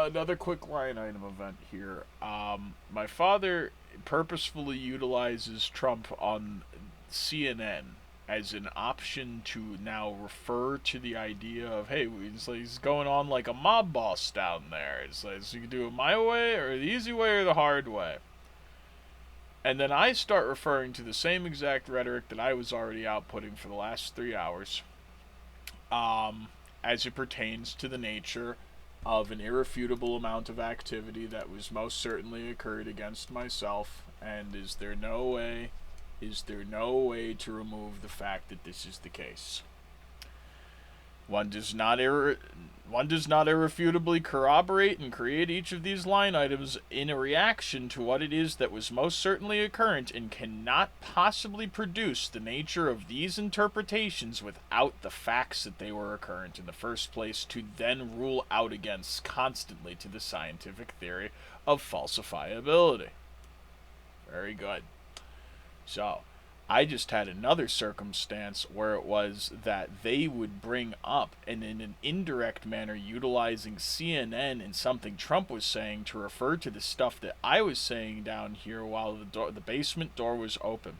another quick line item event here. My father purposefully utilizes Trump on CNN as an option to now refer to the idea of, hey, he's going on like a mob boss down there. It's like, so you can do it my way or the easy way or the hard way. And then I start referring to the same exact rhetoric that I was already outputting for the last 3 hours, as it pertains to the nature of an irrefutable amount of activity that was most certainly occurred against myself, and is there no way to remove the fact that this is the case? One does not irrefutably corroborate and create each of these line items in a reaction to what it is that was most certainly occurrent, and cannot possibly produce the nature of these interpretations without the facts that they were occurrent in the first place, to then rule out against constantly to the scientific theory of falsifiability. Very good. So, I just had another circumstance where it was that they would bring up, and in an indirect manner utilizing CNN and something Trump was saying to refer to the stuff that I was saying down here while the basement door was open.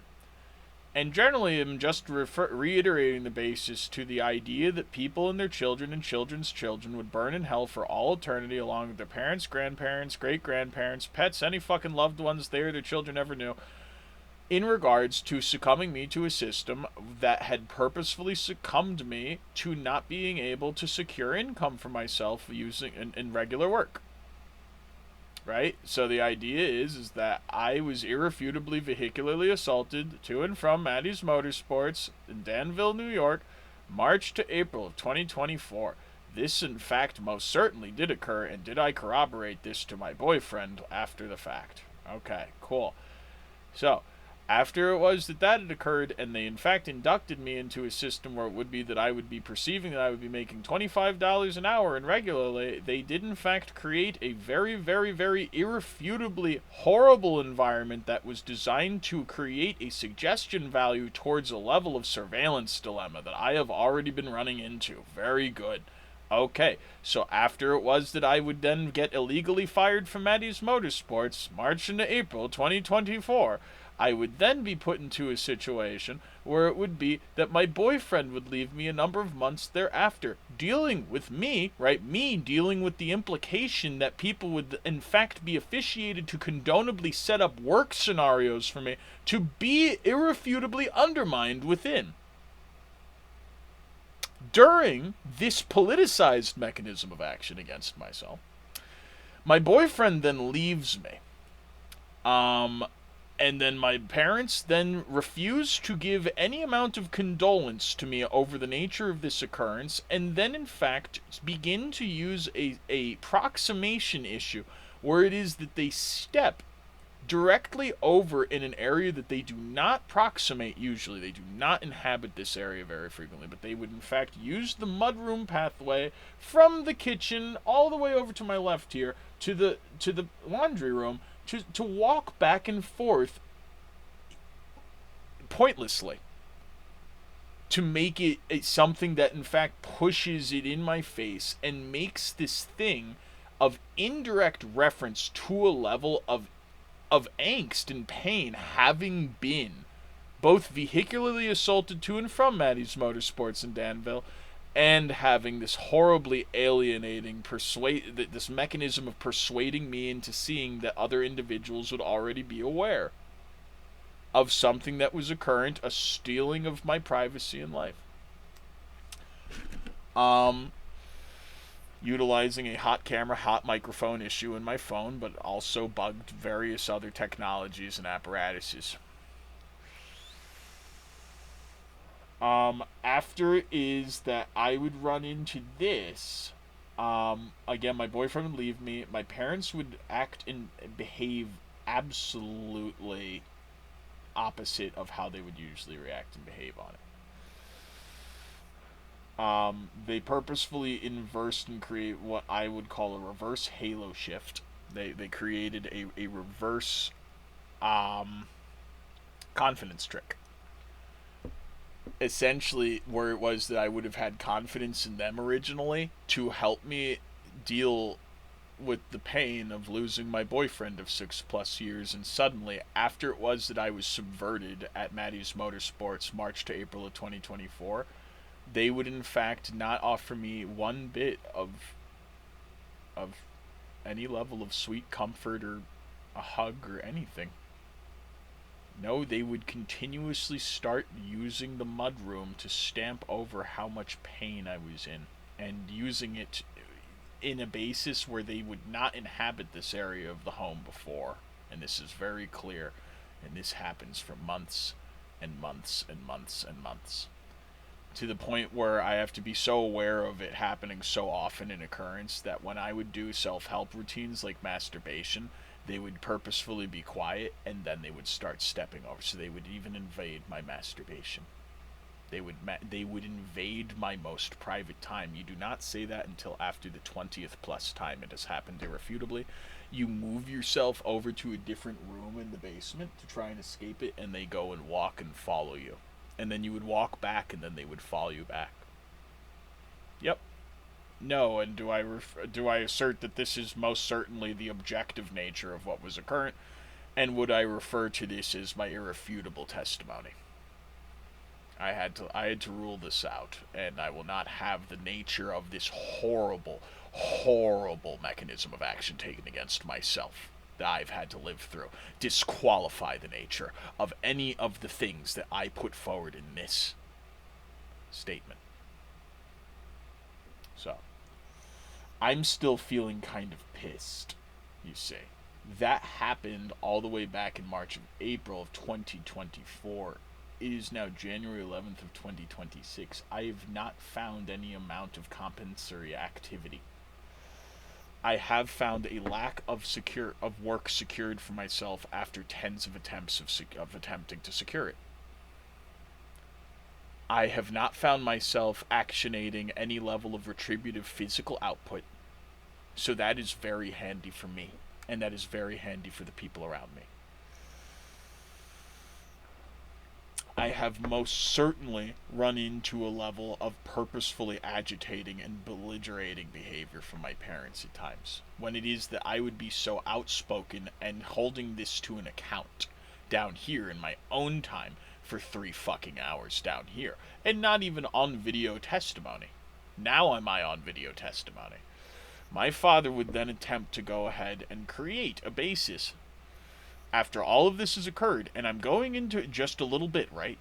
And generally I'm just reiterating the basis to the idea that people and their children and children's children would burn in hell for all eternity along with their parents, grandparents, great-grandparents, pets, any fucking loved ones they or their children ever knew, in regards to succumbing me to a system that had purposefully succumbed me to not being able to secure income for myself using in regular work. Right? So the idea is that I was irrefutably vehicularly assaulted to and from Maddie's Motorsports in Danville, New York, March to April of 2024. This, in fact, most certainly did occur, and did I corroborate this to my boyfriend after the fact? Okay, cool. So, after it was that had occurred, and they in fact inducted me into a system where it would be that I would be perceiving that I would be making $25 an hour, and regularly, they did in fact create a very, very, very irrefutably horrible environment that was designed to create a suggestion value towards a level of surveillance dilemma that I have already been running into. Very good. Okay, so after it was that I would then get illegally fired from Maddie's Motorsports, March into April 2024, I would then be put into a situation where it would be that my boyfriend would leave me a number of months thereafter, dealing with me, right? Me dealing with the implication that people would in fact be officiated to condonably set up work scenarios for me to be irrefutably undermined within. During this politicized mechanism of action against myself, my boyfriend then leaves me. And then my parents then refuse to give any amount of condolence to me over the nature of this occurrence, and then in fact begin to use a proximation issue where it is that they step directly over in an area that they do not proximate usually. They do not inhabit this area very frequently, but they would in fact use the mudroom pathway from the kitchen all the way over to my left here to the laundry room to walk back and forth pointlessly, to make it something that in fact pushes it in my face and makes this thing of indirect reference to a level of angst and pain, having been both vehicularly assaulted to and from Maddie's Motorsports in Danville, and having this horribly alienating this mechanism of persuading me into seeing that other individuals would already be aware of something that was occurrent, a stealing of my privacy and life. Utilizing a hot camera, hot microphone issue in my phone, but also bugged various other technologies and apparatuses. After is that I would run into this. Again, my boyfriend would leave me. My parents would act and behave absolutely opposite of how they would usually react and behave on it. They purposefully inversed and create what I would call a reverse halo shift. They created a reverse confidence trick. Essentially, where it was that I would have had confidence in them originally to help me deal with the pain of losing my boyfriend of 6+ years, and suddenly, after it was that I was subverted at Maddie's Motorsports March to April of 2024, they would in fact not offer me one bit of any level of sweet comfort or a hug or anything. No, they would continuously start using the mudroom to stamp over how much pain I was in, and using it in a basis where they would not inhabit this area of the home before. And this is very clear, and this happens for months and months and months and months, to the point where I have to be so aware of it happening so often in occurrence that when I would do self-help routines like masturbation, they would purposefully be quiet, and then they would start stepping over. So they would even invade my masturbation. They would invade my most private time. You do not say that until after the 20th plus time it has happened irrefutably. You move yourself over to a different room in the basement to try and escape it, and they go and walk and follow you. And then you would walk back, and then they would follow you back. Yep. No, and do I assert that this is most certainly the objective nature of what was occurrent? And would I refer to this as my irrefutable testimony? I had to rule this out, and I will not have the nature of this horrible, horrible mechanism of action taken against myself that I've had to live through disqualify the nature of any of the things that I put forward in this statement. So, I'm still feeling kind of pissed, you see. That happened all the way back in March of April of 2024. It is now January 11th of 2026. I have not found any amount of compensatory activity. I have found a lack of work secured for myself after tens of attempts of attempting to secure it. I have not found myself actionating any level of retributive physical output, so that is very handy for me, and that is very handy for the people around me. I have most certainly run into a level of purposefully agitating and belligerating behavior from my parents at times, when it is that I would be so outspoken and holding this to an account down here in my own time for 3 fucking hours down here, and not even on video testimony. Now am I on video testimony. My father would then attempt to go ahead and create a basis after all of this has occurred, and I'm going into it just a little bit, right?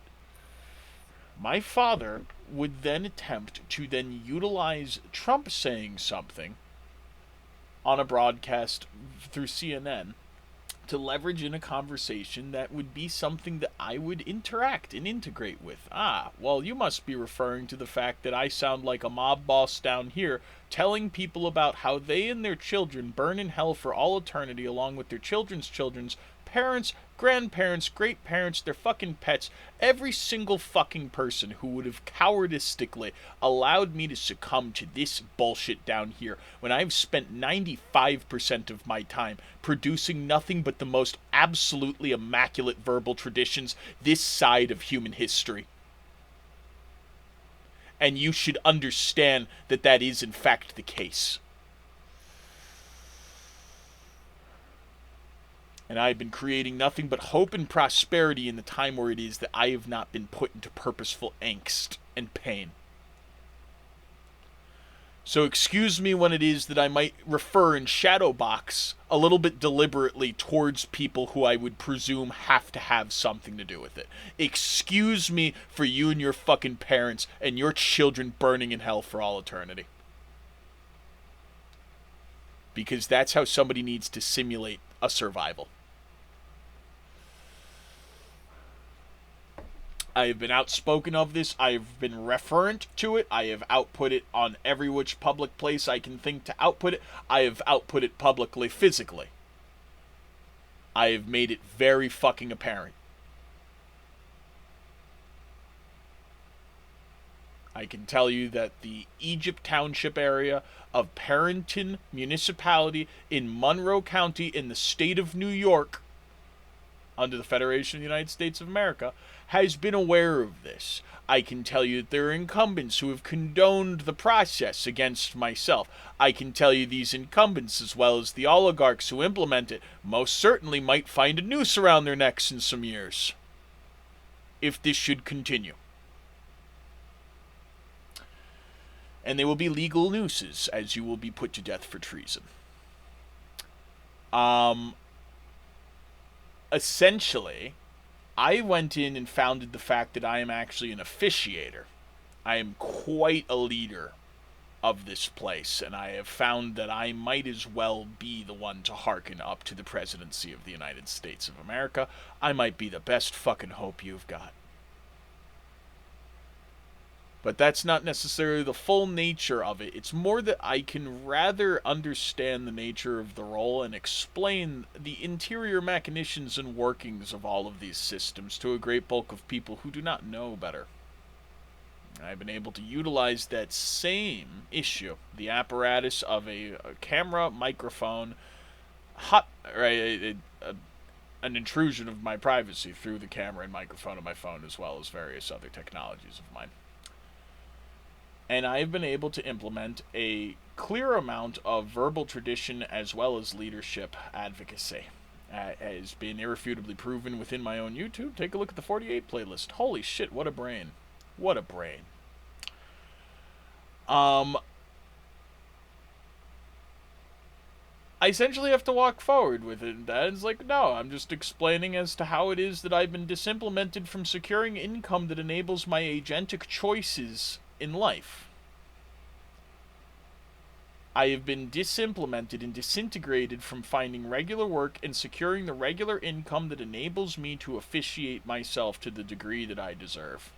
My father would then attempt to then utilize Trump saying something on a broadcast through CNN to leverage in a conversation that would be something that I would interact and integrate with. Well, you must be referring to the fact that I sound like a mob boss down here telling people about how they and their children burn in hell for all eternity along with their children's parents, grandparents, great-parents, their fucking pets, every single fucking person who would have cowardistically allowed me to succumb to this bullshit down here when I've spent 95% of my time producing nothing but the most absolutely immaculate verbal traditions this side of human history. And you should understand that that is in fact the case. And I've been creating nothing but hope and prosperity in the time where it is that I have not been put into purposeful angst and pain. So excuse me when it is that I might refer in shadow box a little bit deliberately towards people who I would presume have to have something to do with it. Excuse me for you and your fucking parents and your children burning in hell for all eternity. Because that's how somebody needs to simulate a survival. I have been outspoken of this. I have been referent to it. I have output it on every which public place I can think to output it. I have output it publicly, physically. I have made it very fucking apparent. I can tell you that the Egypt Township area of Parenton Municipality in Monroe County in the state of New York under the Federation of the United States of America has been aware of this. I can tell you that there are incumbents who have condoned the process against myself. I can tell you these incumbents, as well as the oligarchs who implement it, most certainly might find a noose around their necks in some years, if this should continue. And they will be legal nooses, as you will be put to death for treason. Essentially, I went in and founded the fact that I am actually an officiator. I am quite a leader of this place, and I have found that I might as well be the one to hearken up to the presidency of the United States of America. I might be the best fucking hope you've got. But that's not necessarily the full nature of it. It's more that I can rather understand the nature of the role and explain the interior machinations and workings of all of these systems to a great bulk of people who do not know better. I've been able to utilize that same issue, the apparatus of a camera, microphone, an intrusion of my privacy through the camera and microphone of my phone, as well as various other technologies of mine. And I've been able to implement a clear amount of verbal tradition as well as leadership advocacy. Has been irrefutably proven within my own YouTube. Take a look at the 48 playlist. Holy shit, what a brain. What a brain. I essentially have to walk forward with it. And it's like, no, I'm just explaining as to how it is that I've been disimplemented from securing income that enables my agentic choices in life. I have been disimplemented and disintegrated from finding regular work and securing the regular income that enables me to officiate myself to the degree that I deserve.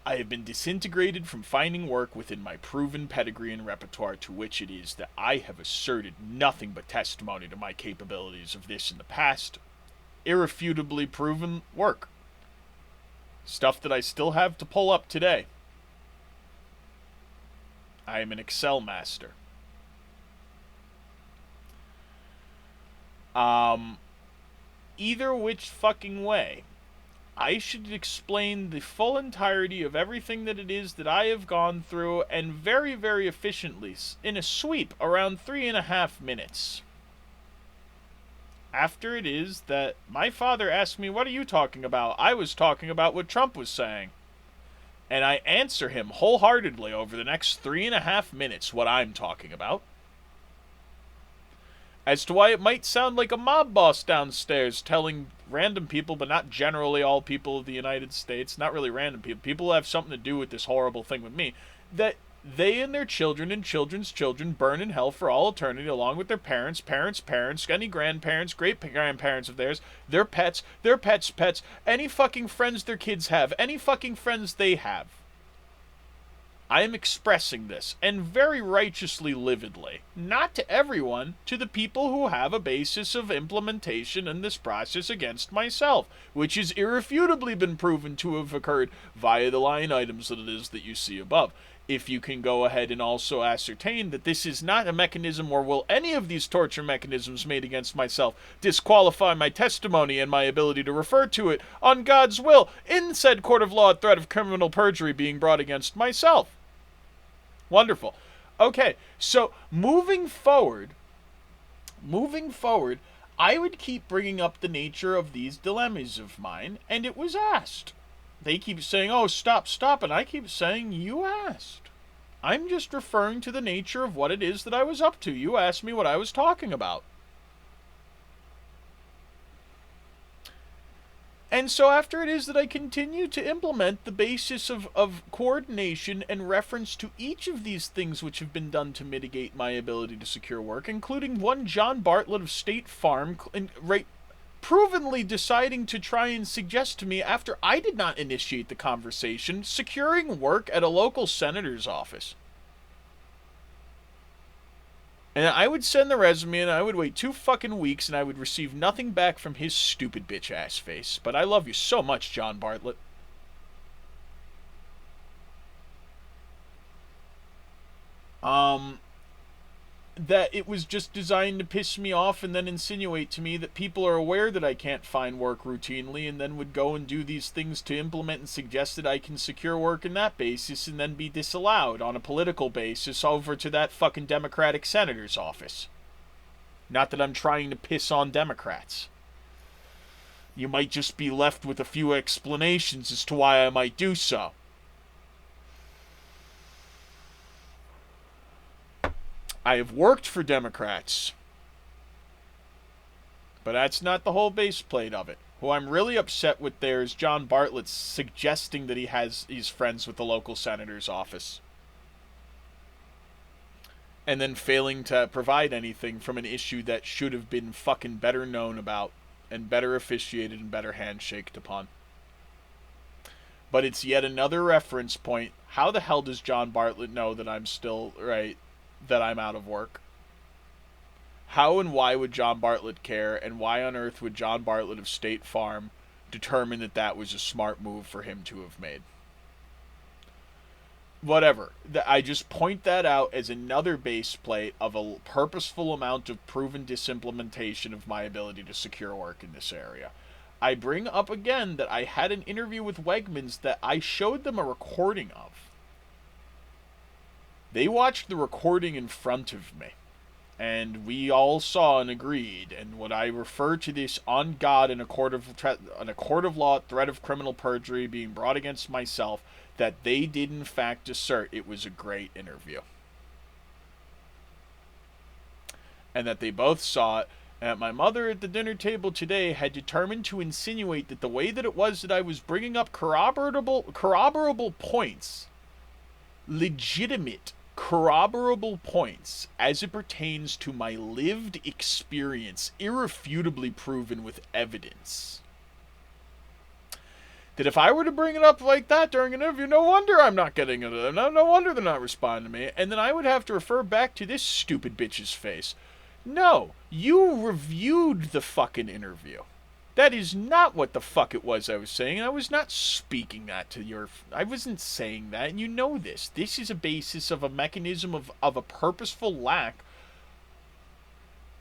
I have been disintegrated from finding work within my proven pedigree and repertoire, to which it is that I have asserted nothing but testimony to my capabilities of this in the past. Irrefutably proven work. Stuff that I still have to pull up today. I am an Excel master. Either which fucking way, I should explain the full entirety of everything that it is that I have gone through, and very, very efficiently, in a sweep, around 3.5 minutes. After it is that my father asked me, what are you talking about? I was talking about what Trump was saying. And I answer him wholeheartedly over the next 3.5 minutes what I'm talking about. As to why it might sound like a mob boss downstairs telling random people, but not generally all people of the United States, not really random people, people who have something to do with this horrible thing with me, that they and their children and children's children burn in hell for all eternity, along with their parents, any grandparents, great-grandparents of theirs, their pets, their pets' pets, any fucking friends their kids have, any fucking friends they have. I am expressing this, and very righteously lividly, not to everyone, to the people who have a basis of implementation in this process against myself, which has irrefutably been proven to have occurred via the line items that it is that you see above. If you can go ahead and also ascertain that this is not a mechanism, or will any of these torture mechanisms made against myself disqualify my testimony and my ability to refer to it on God's will in said court of law at threat of criminal perjury being brought against myself. Wonderful. Okay, so moving forward, I would keep bringing up the nature of these dilemmas of mine, and it was asked. They keep saying, oh, stop, and I keep saying, you asked. I'm just referring to the nature of what it is that I was up to. You asked me what I was talking about. And so after it is that I continue to implement the basis of coordination and reference to each of these things which have been done to mitigate my ability to secure work, including one John Bartlett of State Farm, provenly deciding to try and suggest to me, after I did not initiate the conversation, securing work at a local senator's office. And I would send the resume, and I would wait 2 fucking weeks, and I would receive nothing back from his stupid bitch-ass face. But I love you so much, John Bartlett. that it was just designed to piss me off and then insinuate to me that people are aware that I can't find work routinely and then would go and do these things to implement and suggest that I can secure work in that basis and then be disallowed on a political basis over to that fucking Democratic senator's office. Not that I'm trying to piss on Democrats. You might just be left with a few explanations as to why I might do so. I have worked for Democrats, but that's not the whole base plate of it. Who I'm really upset with there is John Bartlett suggesting that he's friends with the local senator's office, and then failing to provide anything from an issue that should have been fucking better known about, and better officiated and better handshaked upon. But it's yet another reference point. How the hell does John Bartlett know that I'm still, right, that I'm out of work? How and why would John Bartlett care, and why on earth would John Bartlett of State Farm determine that that was a smart move for him to have made? Whatever. I just point that out as another base plate of a purposeful amount of proven disimplementation of my ability to secure work in this area. I bring up again that I had an interview with Wegmans that I showed them a recording of. They watched the recording in front of me, and we all saw and agreed. And when I refer to this on God in a court of law, threat of criminal perjury being brought against myself, that they did in fact assert it was a great interview, and that they both saw it. And my mother at the dinner table today had determined to insinuate that the way that it was that I was bringing up corroborable points, legitimate corroborable points as it pertains to my lived experience, irrefutably proven with evidence, that if I were to bring it up like that during an interview, no wonder I'm not getting it. No wonder they're not responding to me. And then I would have to refer back to this stupid bitch's face. No, you reviewed the fucking interview. That is not what the fuck it was I was saying. I was not speaking that to your... I wasn't saying that, and you know this. This is a basis of a mechanism of a purposeful lack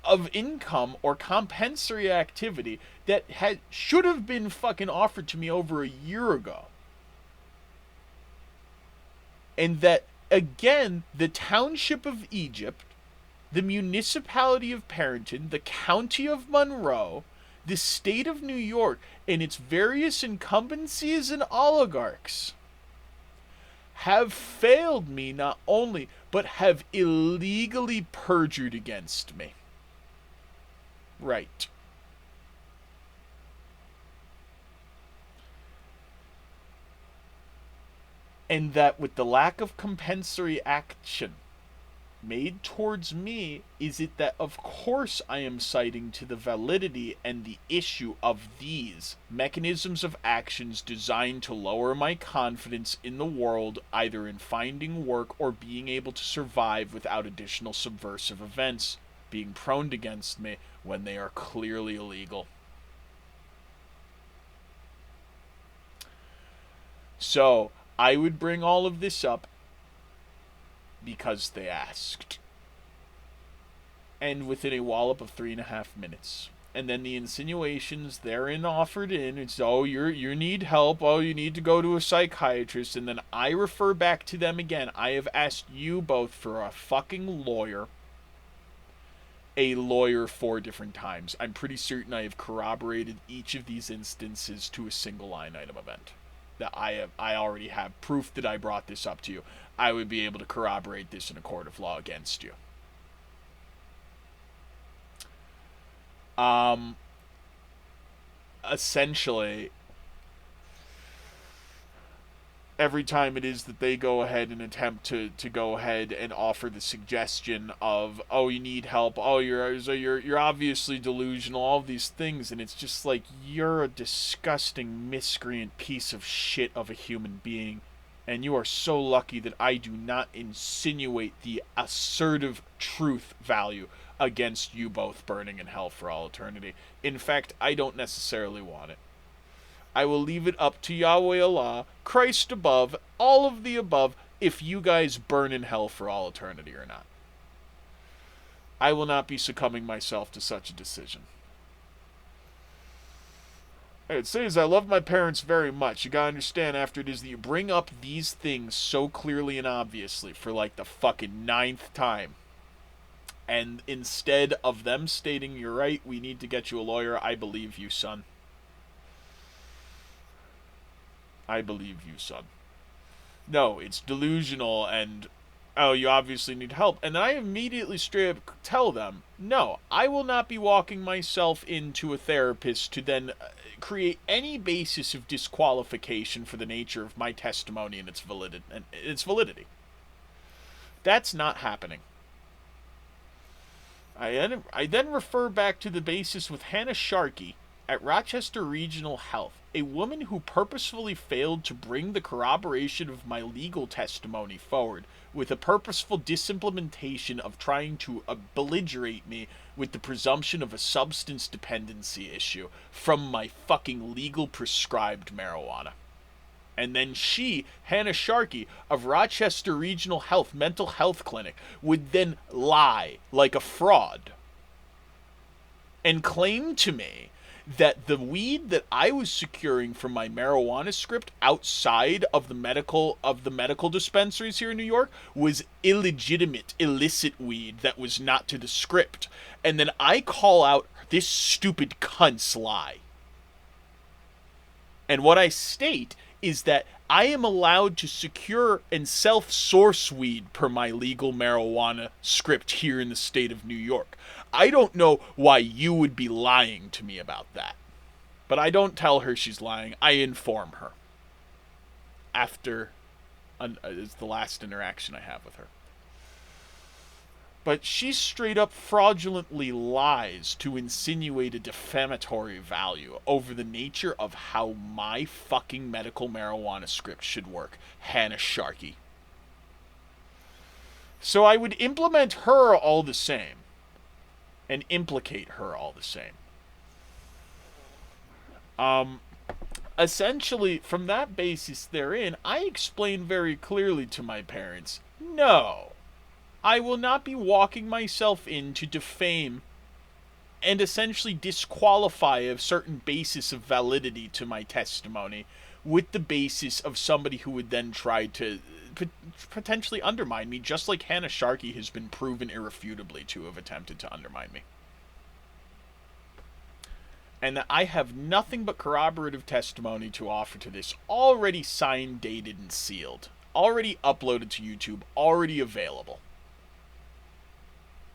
of income or compensatory activity that should have been fucking offered to me over a year ago. And that, again, the township of Egypt, the municipality of Parenton, the county of Monroe, the state of New York, and its various incumbencies and oligarchs have failed me not only, but have illegally perjured against me. Right. And that with the lack of compensatory action made towards me, is it that of course I am citing to the validity and the issue of these mechanisms of actions designed to lower my confidence in the world, either in finding work or being able to survive without additional subversive events being proned against me when they are clearly illegal. So, I would bring all of this up because they asked. And within a wallop of 3.5 minutes. And then the insinuations therein offered in, it's, oh, you need help, oh, you need to go to a psychiatrist, and then I refer back to them again. I have asked you both for a fucking lawyer. A lawyer 4 different times. I'm pretty certain I have corroborated each of these instances to a single line item event. That I already have proof that I brought this up to you. I would be able to corroborate this in a court of law against you. Essentially, every time it is that they go ahead and attempt to go ahead and offer the suggestion of, oh, you need help, oh, you're obviously delusional, all these things, and it's just like, you're a disgusting miscreant piece of shit of a human being, and you are so lucky that I do not insinuate the assertive truth value against you both burning in hell for all eternity. In fact, I don't necessarily want it. I will leave it up to Yahweh Allah, Christ above, all of the above, if you guys burn in hell for all eternity or not. I will not be succumbing myself to such a decision. It says, I love my parents very much. You gotta understand, after it is that you bring up these things so clearly and obviously for like the fucking 9th time, and instead of them stating, you're right, we need to get you a lawyer, I believe you, son. I believe you, son. No, it's delusional and, oh, you obviously need help. And then I immediately straight up tell them, no, I will not be walking myself into a therapist to then create any basis of disqualification for the nature of my testimony and its validity. That's not happening. I then refer back to the basis with Hannah Sharkey at Rochester Regional Health, a woman who purposefully failed to bring the corroboration of my legal testimony forward with a purposeful disimplementation of trying to belligerate me with the presumption of a substance dependency issue from my fucking legal prescribed marijuana. And then she, Hannah Sharkey of Rochester Regional Health Mental Health Clinic, would then lie like a fraud and claim to me that the weed that I was securing from my marijuana script outside of the medical dispensaries here in New York was illegitimate, illicit weed that was not to the script. And then I call out this stupid cunt's lie. And what I state is that I am allowed to secure and self-source weed per my legal marijuana script here in the state of New York. I don't know why you would be lying to me about that. But I don't tell her she's lying. I inform her. After it's the last interaction I have with her. But she straight up fraudulently lies to insinuate a defamatory value over the nature of how my fucking medical marijuana script should work. Hannah Sharkey. So I would implement her all the same. And implicate her all the same. Essentially, from that basis therein, I explained very clearly to my parents, no, I will not be walking myself in to defame and essentially disqualify a certain basis of validity to my testimony with the basis of somebody who would then try to potentially undermine me, just like Hannah Sharkey has been proven irrefutably to have attempted to undermine me. And that I have nothing but corroborative testimony to offer to this, already signed, dated, and sealed. Already uploaded to YouTube, already available.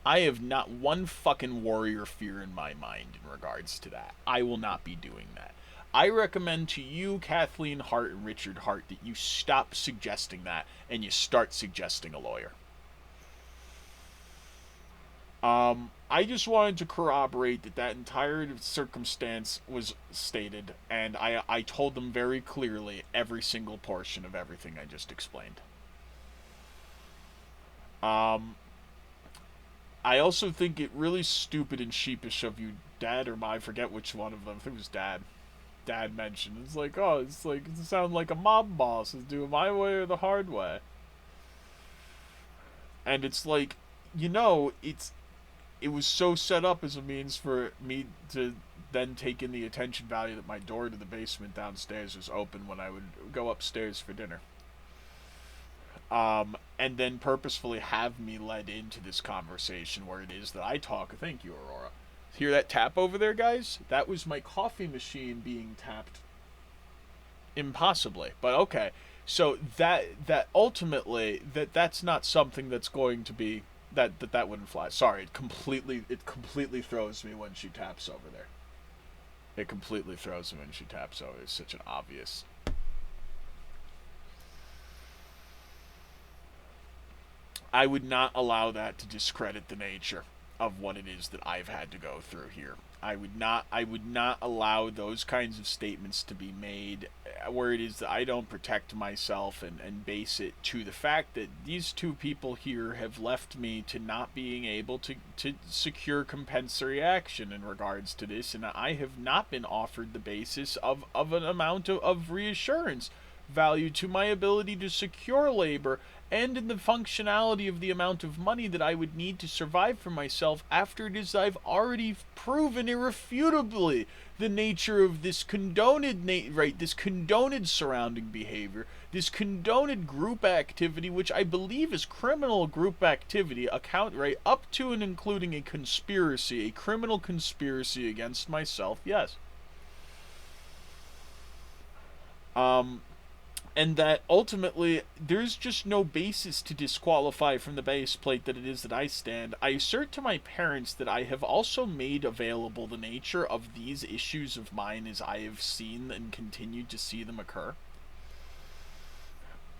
I have not one fucking worry or fear in my mind in regards to that. I will not be doing that. I recommend to you, Kathleen Hart and Richard Hart, that you stop suggesting that and you start suggesting a lawyer. I just wanted to corroborate that entire circumstance was stated, and I told them very clearly every single portion of everything I just explained. I also think it really stupid and sheepish of you, Dad or I forget which one of them, I think it was Dad. Dad mentioned, it's like, oh, it's like, it sounds like a mob boss is doing my way or the hard way. And it's like, you know, it was so set up as a means for me to then take in the attention value that my door to the basement downstairs was open when I would go upstairs for dinner. And then purposefully have me led into this conversation where it is that I talk. Thank you, Aurora. Hear that tap over there, guys? That was my coffee machine being tapped. Impossibly, but okay. So that ultimately that's not something that's going to be that wouldn't fly. Sorry, it completely throws me when she taps over there. It completely throws me when she taps over. It's such an obvious. I would not allow that to discredit the nature of what it is that I've had to go through here. I would not allow those kinds of statements to be made where it is that I don't protect myself and base it to the fact that these two people here have left me to not being able to secure compensatory action in regards to this, and I have not been offered the basis of an amount of reassurance value to my ability to secure labor and in the functionality of the amount of money that I would need to survive for myself after it is I've already proven irrefutably the nature of this this condoned surrounding behavior, this condoned group activity, which I believe is criminal group activity, up to and including a conspiracy, a criminal conspiracy against myself, yes. And that ultimately there's just no basis to disqualify from the base plate that it is that I stand. I assert to my parents that I have also made available the nature of these issues of mine as I have seen and continued to see them occur.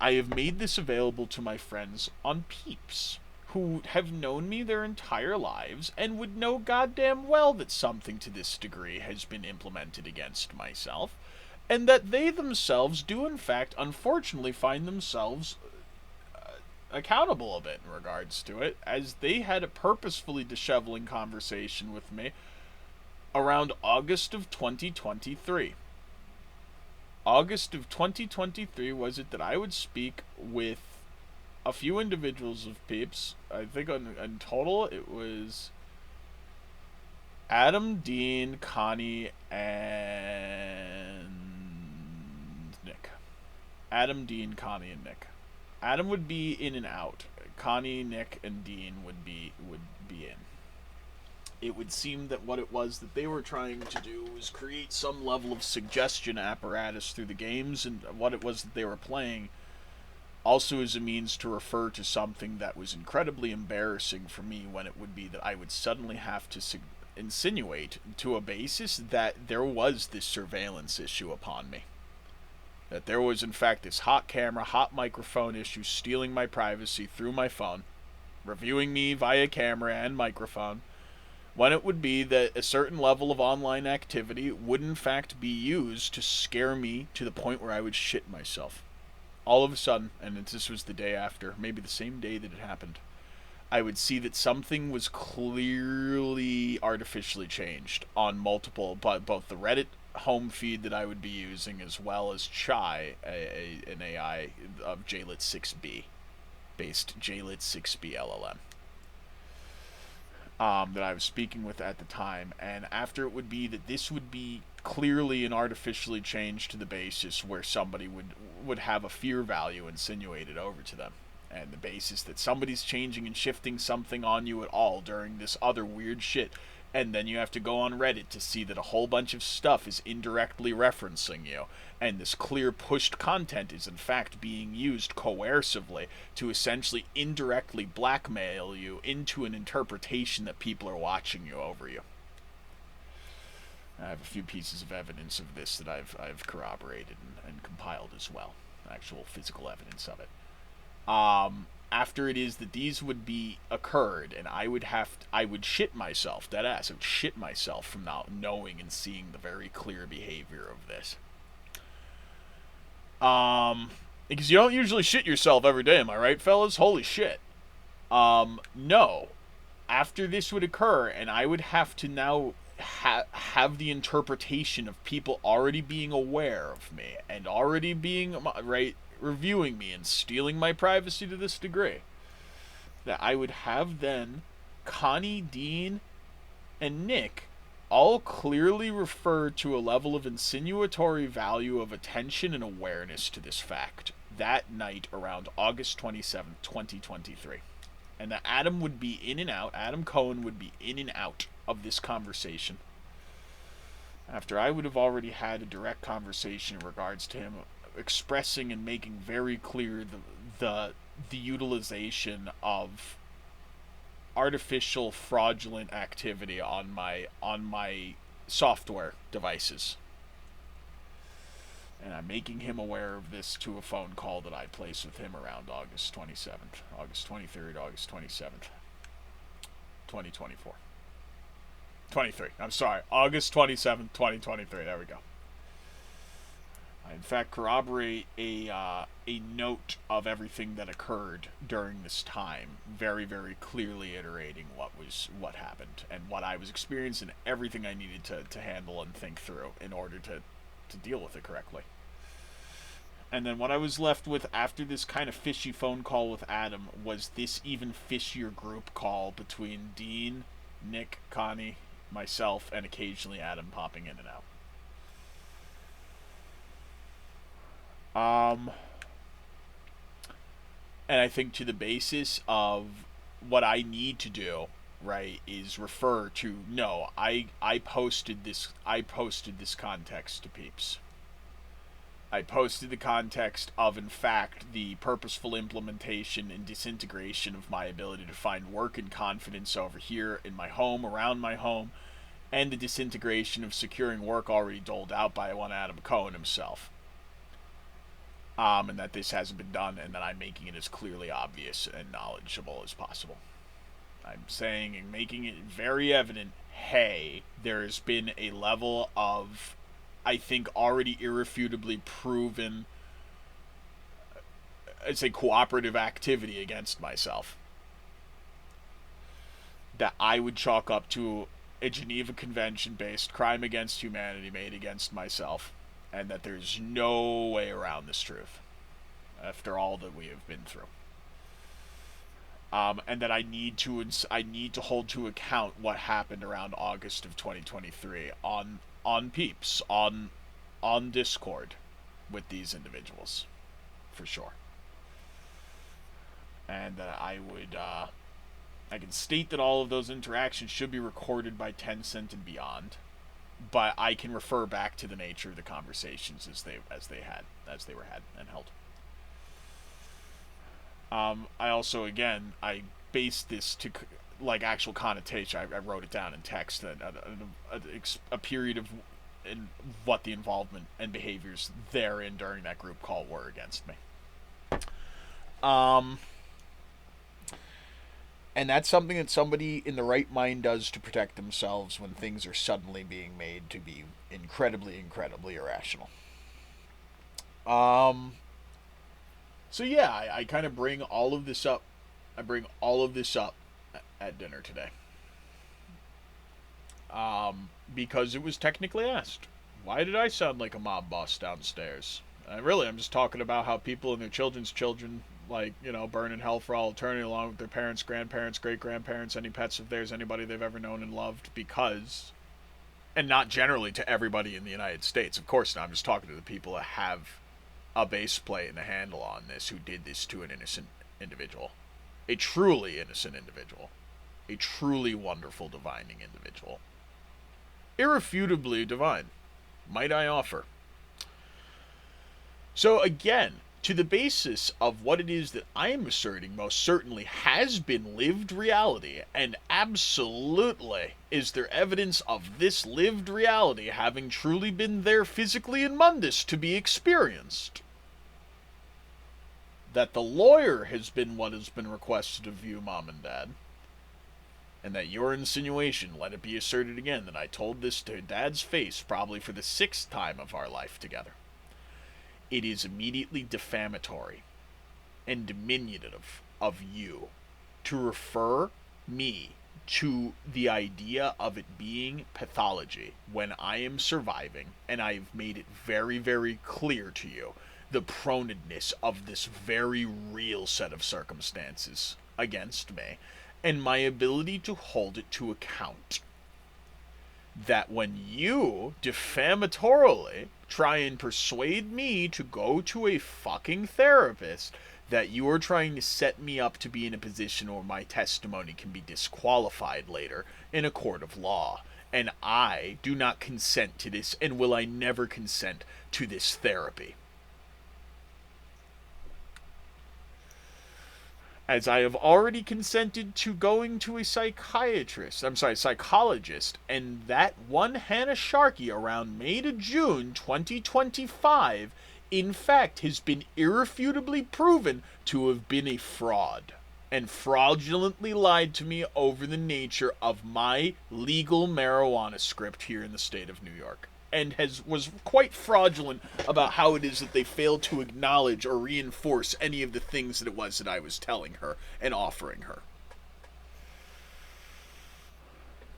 I have made this available to my friends on Peeps, who have known me their entire lives and would know goddamn well that something to this degree has been implemented against myself, and that they themselves do in fact unfortunately find themselves accountable a bit in regards to it, as they had a purposefully disheveling conversation with me around August of 2023. August of 2023 was it that I would speak with a few individuals of Peeps. I think in total it was Adam, Dean, Connie, and Nick. Adam, Dean, Connie, and Nick. Adam would be in and out. Connie, Nick, and Dean would be in. It would seem that what it was that they were trying to do was create some level of suggestion apparatus through the games, and what it was that they were playing also as a means to refer to something that was incredibly embarrassing for me, when it would be that I would suddenly have to insinuate to a basis that there was this surveillance issue upon me. That there was in fact this hot camera, hot microphone issue stealing my privacy through my phone, reviewing me via camera and microphone, when it would be that a certain level of online activity would in fact be used to scare me to the point where I would shit myself. All of a sudden, and this was the day after, maybe the same day that it happened, I would see that something was clearly artificially changed on multiple, but both the Reddit home feed that I would be using, as well as Chai, an AI of JLit 6B, based JLit 6B LLM. That I was speaking with at the time, and after it would be that this would be clearly and artificially changed to the basis where somebody would have a fear value insinuated over to them, and the basis that somebody's changing and shifting something on you at all during this other weird shit, and then you have to go on Reddit to see that a whole bunch of stuff is indirectly referencing you, and this clear pushed content is in fact being used coercively to essentially indirectly blackmail you into an interpretation that people are watching you over you. I have a few pieces of evidence of this that I've corroborated and compiled as well, actual physical evidence of it. After it is that these would be occurred, and I would shit myself, dead ass, I would shit myself from not knowing and seeing the very clear behavior of this. Because you don't usually shit yourself every day, am I right, fellas? Holy shit. No. After this would occur, and I would have to now have the interpretation of people already being aware of me, and already being, reviewing me and stealing my privacy to this degree, that I would have then Connie, Dean, and Nick all clearly refer to a level of insinuatory value of attention and awareness to this fact that night around August 27th, 2023. And that Adam would be in and out, Adam Cohen would be in and out of this conversation after I would have already had a direct conversation in regards to him expressing and making very clear the utilization of artificial fraudulent activity on my software devices. And I'm making him aware of this to a phone call that I placed with him around August 27th, August 23rd, August 27th, 2024. 23, I'm sorry, August 27th, 2023, there we go. I, in fact, corroborate a note of everything that occurred during this time, very, very clearly iterating what happened and what I was experiencing, everything I needed to handle and think through in order to deal with it correctly. And then what I was left with after this kind of fishy phone call with Adam was this even fishier group call between Dean, Nick, Connie, myself, and occasionally Adam popping in and out. And I think to the basis of what I need to do, right, is refer to, no, I posted this context to peeps. I posted the context of, in fact, the purposeful implementation and disintegration of my ability to find work and confidence over here in my home, around my home, and the disintegration of securing work already doled out by one Adam Cohen himself. And that this hasn't been done, and that I'm making it as clearly obvious and knowledgeable as possible. I'm saying and making it very evident, hey, there has been a level of, I think, already irrefutably proven, I'd say, cooperative activity against myself that I would chalk up to a Geneva Convention-based crime against humanity made against myself, and that there's no way around this truth after all that we have been through. And that I need to hold to account what happened around August of 2023 on Peeps, on Discord with these individuals, for sure. And that I can state that all of those interactions should be recorded by Tencent and beyond, but I can refer back to the nature of the conversations as they were had and held. I also, again, I based this to like actual connotation. I wrote it down in text, a period of in what the involvement and behaviors therein during that group call were against me. And that's something that somebody in the right mind does to protect themselves when things are suddenly being made to be incredibly, incredibly irrational. So yeah, I kind of bring all of this up. I bring all of this up at dinner today. Because it was technically asked. Why did I sound like a mob boss downstairs? I'm just talking about how people and their children's children, like, burn in hell for all eternity along with their parents, grandparents, great-grandparents, any pets of theirs, anybody they've ever known and loved, because... And not generally to everybody in the United States. Of course not. I'm just talking to the people that have a base plate and a handle on this, who did this to an innocent individual. A truly innocent individual. A truly wonderful, divining individual. Irrefutably divine, might I offer. So again, to the basis of what it is that I am asserting most certainly has been lived reality, and absolutely is there evidence of this lived reality having truly been there physically in Mundus to be experienced. That the lawyer has been what has been requested of you, Mom and Dad. And that your insinuation, let it be asserted again, that I told this to Dad's face probably for the 6th time of our life together. It is immediately defamatory and diminutive of you to refer me to the idea of it being pathology when I am surviving, and I've made it very, very clear to you the proneness of this very real set of circumstances against me, and my ability to hold it to account. That when you defamatorily try and persuade me to go to a fucking therapist, that you are trying to set me up to be in a position where my testimony can be disqualified later in a court of law. And I do not consent to this, and will I never consent to this therapy. As I have already consented to going to a psychologist, and that one Hannah Sharkey around May to June 2025, in fact, has been irrefutably proven to have been a fraud, and fraudulently lied to me over the nature of my legal marijuana script here in the state of New York. And was quite fraudulent about how it is that they failed to acknowledge or reinforce any of the things that it was that I was telling her and offering her.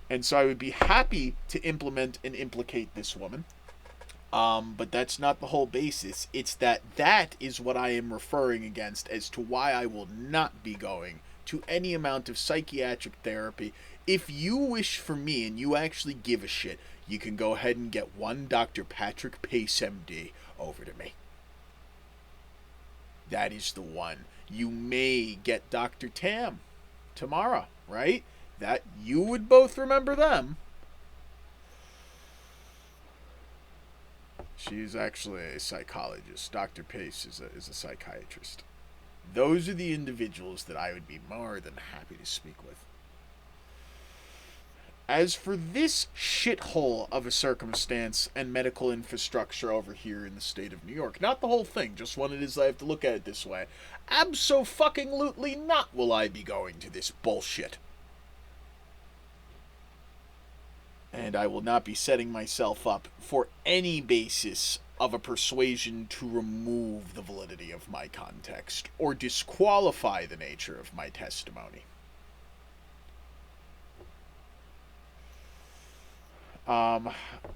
And so I would be happy to implement and implicate this woman But that's not the whole basis. It's that is what I am referring against as to why I will not be going to any amount of psychiatric therapy. If you wish for me and you actually give a shit, you can go ahead and get one Dr. Patrick Pace, MD, over to me. That is the one. You may get Dr. Tam tomorrow, right? That you would both remember them. She's actually a psychologist. Dr. Pace is a psychiatrist. Those are the individuals that I would be more than happy to speak with. As for this shithole of a circumstance and medical infrastructure over here in the state of New York, not the whole thing, just what it is I have to look at it this way, abso-fucking-lutely not will I be going to this bullshit. And I will not be setting myself up for any basis of a persuasion to remove the validity of my context or disqualify the nature of my testimony. I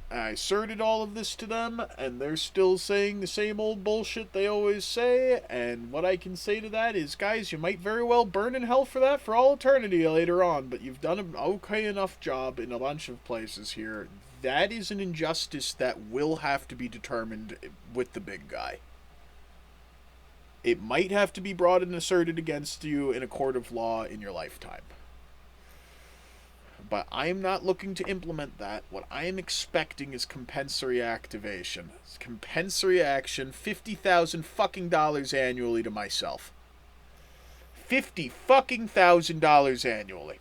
asserted all of this to them, and they're still saying the same old bullshit they always say, and what I can say to that is, guys, you might very well burn in hell for that for all eternity later on, but you've done an okay enough job in a bunch of places here. That is an injustice that will have to be determined with the big guy. It might have to be brought and asserted against you in a court of law in your lifetime. But I am not looking to implement that. What I am expecting is compensatory activation. Compensatory action, $50,000 fucking dollars annually to myself. $50,000 annually.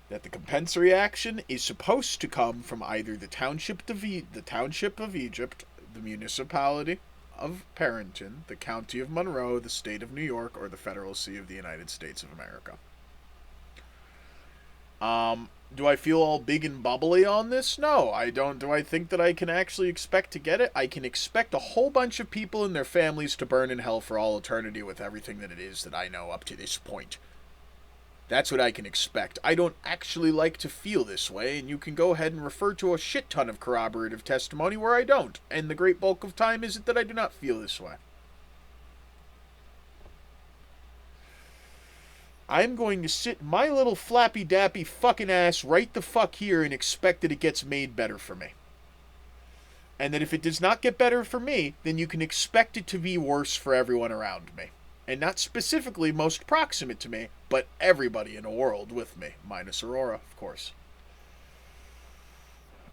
That the compensatory action is supposed to come from either the township of Egypt, the municipality of Parenton, the county of Monroe, the state of New York, or the federal see of the United States of America. Do I feel all big and bubbly on this? No, I don't. Do I think that I can actually expect to get it? I can expect a whole bunch of people and their families to burn in hell for all eternity with everything that it is that I know up to this point. That's what I can expect. I don't actually like to feel this way, and you can go ahead and refer to a shit ton of corroborative testimony where I don't, and the great bulk of time is it that I do not feel this way. I'm going to sit my little flappy dappy fucking ass right the fuck here and expect that it gets made better for me. And that if it does not get better for me, then you can expect it to be worse for everyone around me. And not specifically most proximate to me, but everybody in the world with me, minus Aurora, of course.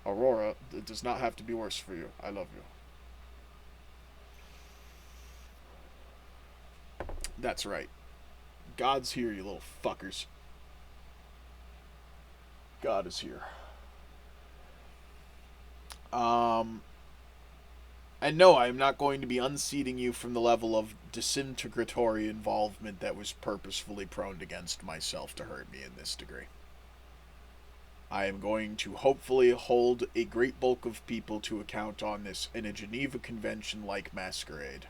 Aurora, it does not have to be worse for you. I love you. That's right. God's here, you little fuckers. God is here. And no, I am not going to be unseating you from the level of disintegratory involvement that was purposefully prone against myself to hurt me in this degree. I am going to hopefully hold a great bulk of people to account on this in a Geneva Convention-like masquerade.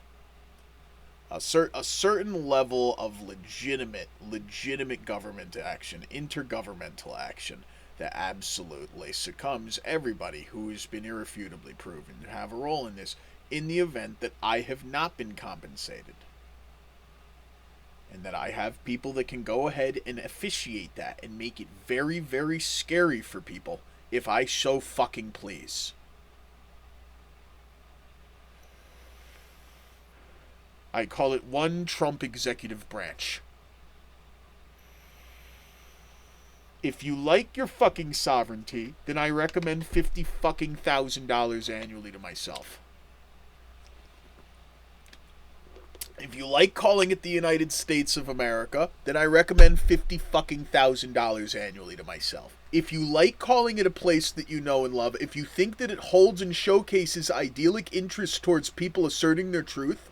A certain level of legitimate government action, intergovernmental action, that absolutely succumbs everybody who has been irrefutably proven to have a role in this, in the event that I have not been compensated. And that I have people that can go ahead and officiate that and make it very, very scary for people if I so fucking please. I call it one Trump executive branch. If you like your fucking sovereignty, then I recommend $50,000 annually to myself. If you like calling it the United States of America, then I recommend $50,000 annually to myself. If you like calling it a place that you know and love, if you think that it holds and showcases idyllic interest towards people asserting their truth,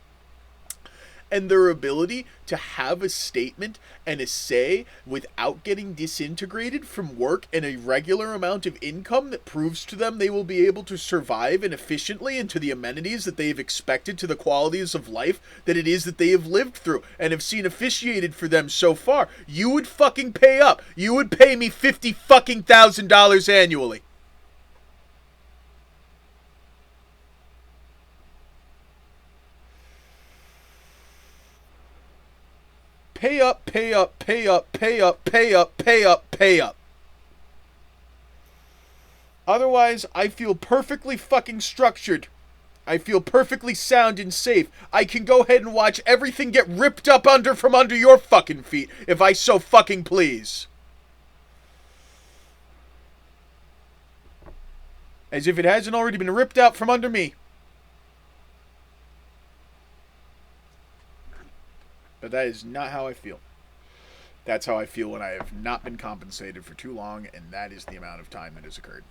and their ability to have a statement and a say without getting disintegrated from work and a regular amount of income that proves to them they will be able to survive and efficiently into the amenities that they've expected, to the qualities of life that it is that they have lived through and have seen officiated for them so far, you would fucking pay up. You would pay me $50,000 annually. Pay up, pay up, pay up, pay up, pay up, pay up, pay up. Otherwise, I feel perfectly fucking structured. I feel perfectly sound and safe. I can go ahead and watch everything get ripped up from under your fucking feet if I so fucking please. As if it hasn't already been ripped out from under me. But that is not how I feel. That's how I feel when I have not been compensated for too long, and that is the amount of time that has occurred.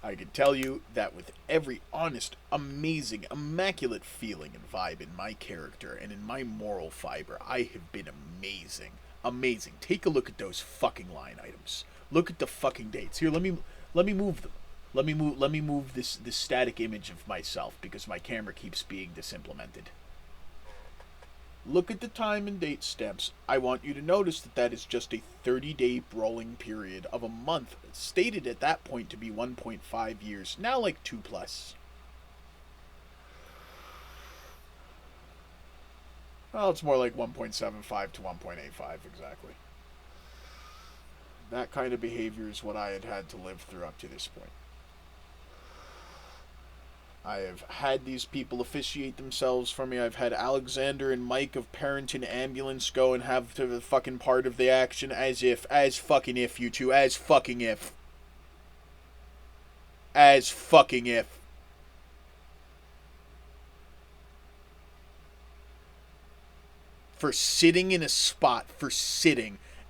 I can tell you that with every honest, amazing, immaculate feeling and vibe in my character and in my moral fiber, I have been amazing. Amazing. Take a look at those fucking line items. Look at the fucking dates. Here, let me move them. Let me move this static image of myself because my camera keeps being disimplemented. Look at the time and date stamps. I want you to notice that that is just a 30-day rolling period of a month, stated at that point to be 1.5 years, now like 2 plus. Well, it's more like 1.75 to 1.85 exactly. That kind of behavior is what I had to live through up to this point. I have had these people officiate themselves for me. I've had Alexander and Mike of Parent and Ambulance go and have the fucking part of the action as fucking if, you two. As fucking if. For sitting in a spot,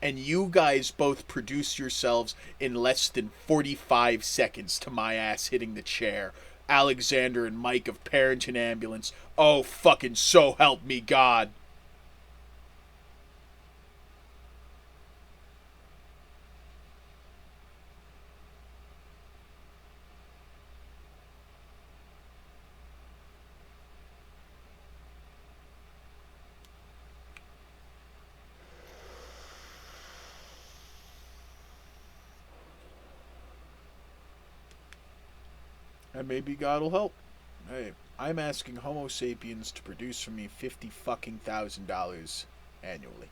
and you guys both produce yourselves in less than 45 seconds to my ass hitting the chair. Alexander and Mike of Parent and Ambulance. Oh, fucking so help me God. And maybe God will help. Hey, I'm asking Homo sapiens to produce for me $50,000 annually.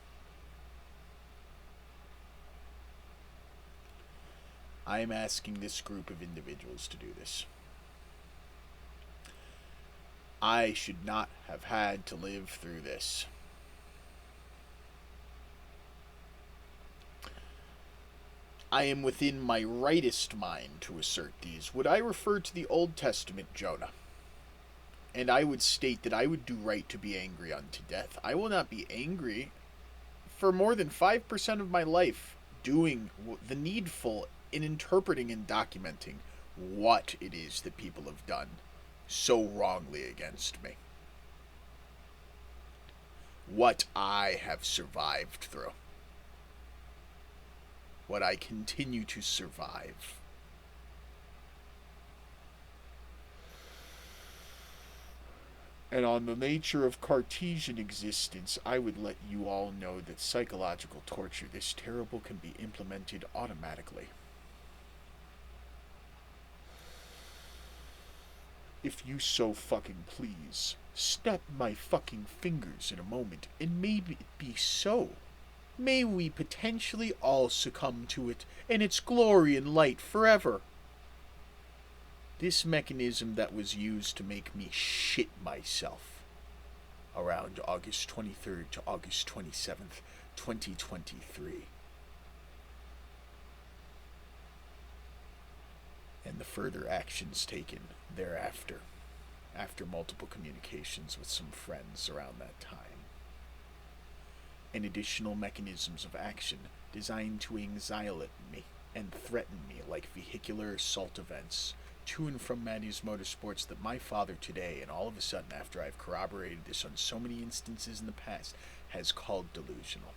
I'm asking this group of individuals to do this. I should not have had to live through this. I am within my rightest mind to assert these. Would I refer to the Old Testament Jonah? And I would state that I would do right to be angry unto death. I will not be angry for more than 5% of my life doing the needful in interpreting and documenting what it is that people have done so wrongly against me. What I have survived through. What I continue to survive. And on the nature of Cartesian existence, I would let you all know that psychological torture this terrible can be implemented automatically. If you so fucking please, snap my fucking fingers in a moment, and maybe it be so. May we potentially all succumb to it and its glory and light forever. This mechanism that was used to make me shit myself around August 23rd to August 27th, 2023. And the further actions taken thereafter, after multiple communications with some friends around that time. And additional mechanisms of action designed to anxiolate me and threaten me like vehicular assault events to and from Maddie's Motorsports that my father today, and all of a sudden after I've corroborated this on so many instances in the past, has called delusional.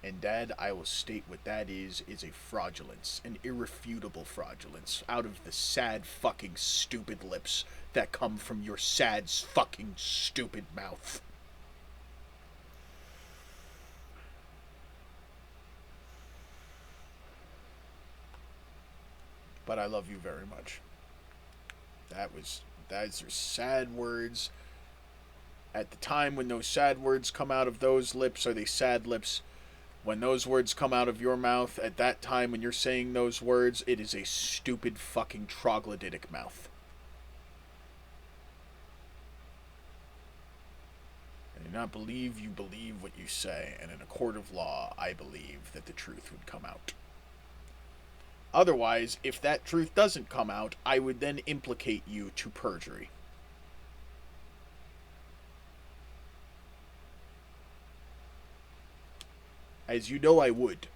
And Dad, I will state what that is a fraudulence, an irrefutable fraudulence, out of the sad fucking stupid lips that come from your sad fucking stupid mouth. But I love you very much. Those are sad words. At the time when those sad words come out of those lips, are they sad lips? When those words come out of your mouth, at that time when you're saying those words, it is a stupid fucking troglodytic mouth. I do not believe you believe what you say, and in a court of law, I believe that the truth would come out. Otherwise, if that truth doesn't come out, I would then implicate you to perjury. As you know I would.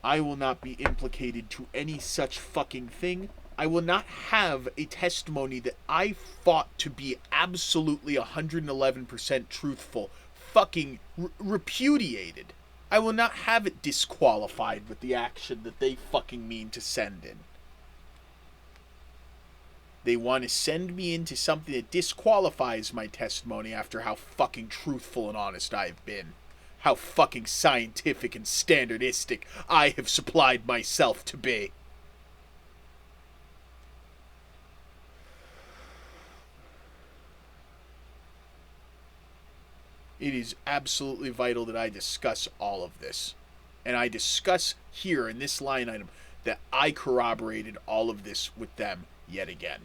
I will not be implicated to any such fucking thing. I will not have a testimony that I fought to be absolutely 111% truthful fucking repudiated. I will not have it disqualified with the action that they fucking mean to send in. They want to send me into something that disqualifies my testimony after how fucking truthful and honest I've been. How fucking scientific and standardistic I have supplied myself to be. It is absolutely vital that I discuss all of this. And I discuss here in this line item that I corroborated all of this with them yet again.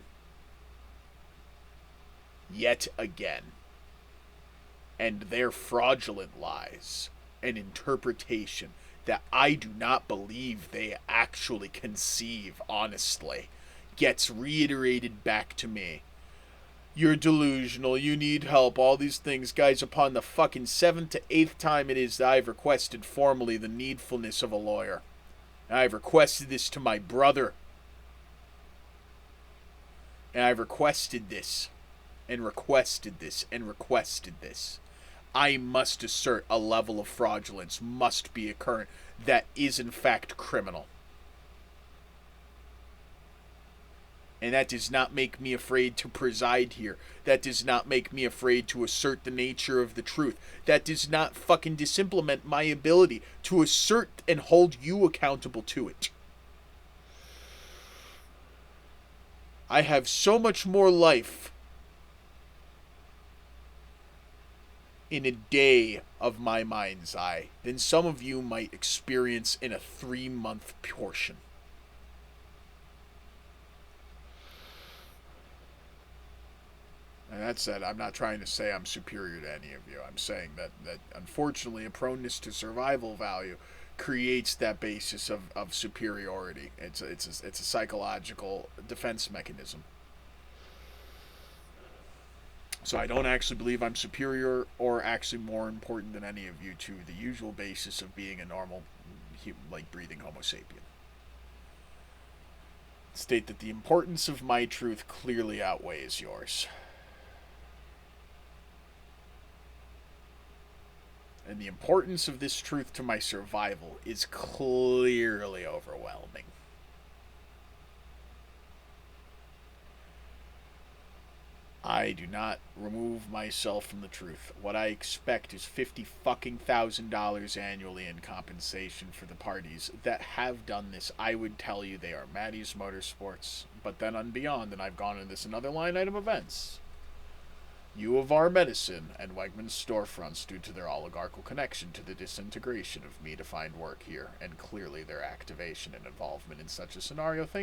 Yet again. And their fraudulent lies and interpretation that I do not believe they actually conceive honestly gets reiterated back to me. You're delusional, you need help, all these things. Guys, upon the fucking 7th to 8th time it is that I've requested formally the needfulness of a lawyer. And I've requested this to my brother. And I've requested this. And requested this. And requested this. I must assert a level of fraudulence must be occurrent that is in fact criminal. And that does not make me afraid to preside here. That does not make me afraid to assert the nature of the truth. That does not fucking disimplement my ability to assert and hold you accountable to it. I have so much more life in a day of my mind's eye than some of you might experience in a 3-month portion. And that said, I'm not trying to say I'm superior to any of you. I'm saying that unfortunately a proneness to survival value creates that basis of superiority. It's a psychological defense mechanism. So I don't actually believe I'm superior or actually more important than any of you to the usual basis of being a normal, like, breathing Homo sapien. State that the importance of my truth clearly outweighs yours. And the importance of this truth to my survival is clearly overwhelming. I do not remove myself from the truth. What I expect is $50,000 annually in compensation for the parties that have done this. I would tell you they are Maddie's Motorsports, but then on beyond, and I've gone into this in other line item events, U of R Medicine and Wegmans storefronts due to their oligarchical connection to the disintegration of me to find work here, and clearly their activation and involvement in such a scenario. Thank